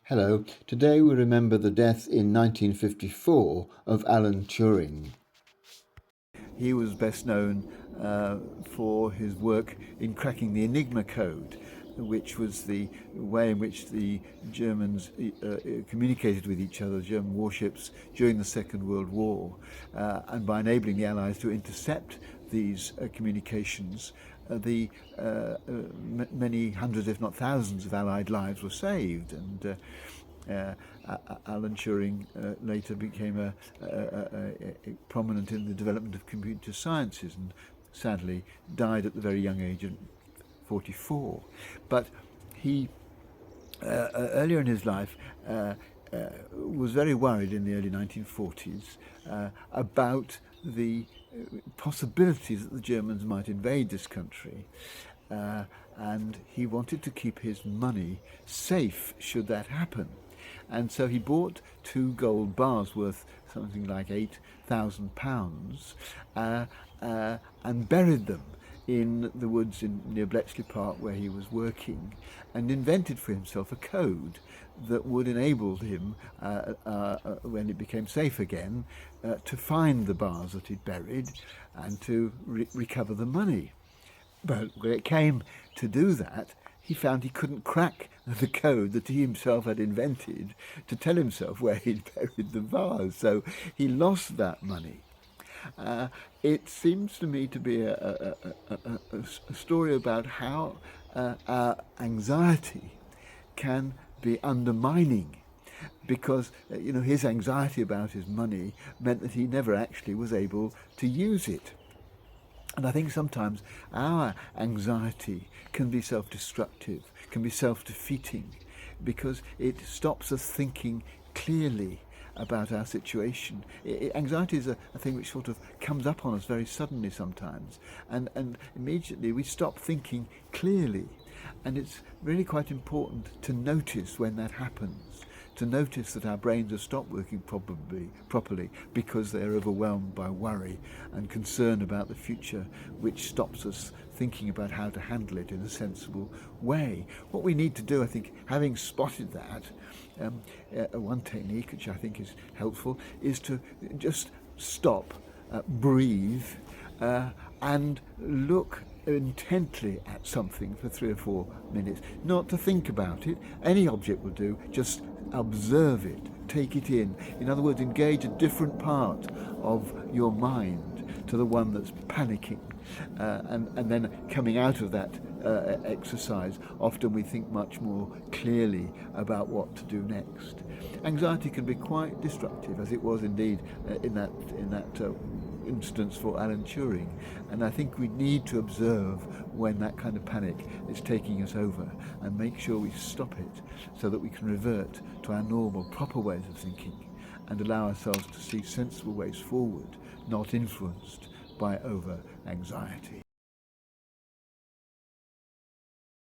Hello, today we remember the death in 1954 of Alan Turing. He was best known for his work in cracking the Enigma code, which was the way in which the Germans communicated with each other, German warships, during the Second World War. And by enabling the Allies to intercept these communications, many hundreds, if not thousands, of Allied lives were saved. And Alan Turing later became prominent in the development of computer sciences and sadly died at the very young age of 44. But he, earlier in his life, was very worried in the early 1940s about the possibilities that the Germans might invade this country. And he wanted to keep his money safe should that happen. And so he bought 2 gold bars worth something like £8,000 and buried them in the woods near Bletchley Park where he was working, and invented for himself a code that would enable him, when it became safe again, to find the bars that he'd buried and to recover the money. But when it came to do that, he found he couldn't crack the code that he himself had invented to tell himself where he'd buried the vase. So he lost that money. It seems to me to be a story about how our anxiety can be undermining, because his anxiety about his money meant that he never actually was able to use it. And I think sometimes our anxiety can be self-destructive, can be self-defeating, because it stops us thinking clearly about our situation. Anxiety is a thing which sort of comes up on us very suddenly sometimes, and immediately we stop thinking clearly. And it's really quite important to notice when that happens, to notice that our brains have stopped working properly because they're overwhelmed by worry and concern about the future, which stops us thinking about how to handle it in a sensible way. What we need to do, I think, having spotted that, one technique which I think is helpful is to just stop, breathe, and look intently at something for 3 or 4 minutes, not to think about it. Any object will do, just observe it, take it in. In other words, engage a different part of your mind to the one that's panicking. And then coming out of that exercise, often we think much more clearly about what to do next. Anxiety can be quite destructive, as it was indeed in that instance for Alan Turing, and I think we need to observe when that kind of panic is taking us over and make sure we stop it so that we can revert to our normal, proper ways of thinking and allow ourselves to see sensible ways forward, not influenced by over-anxiety.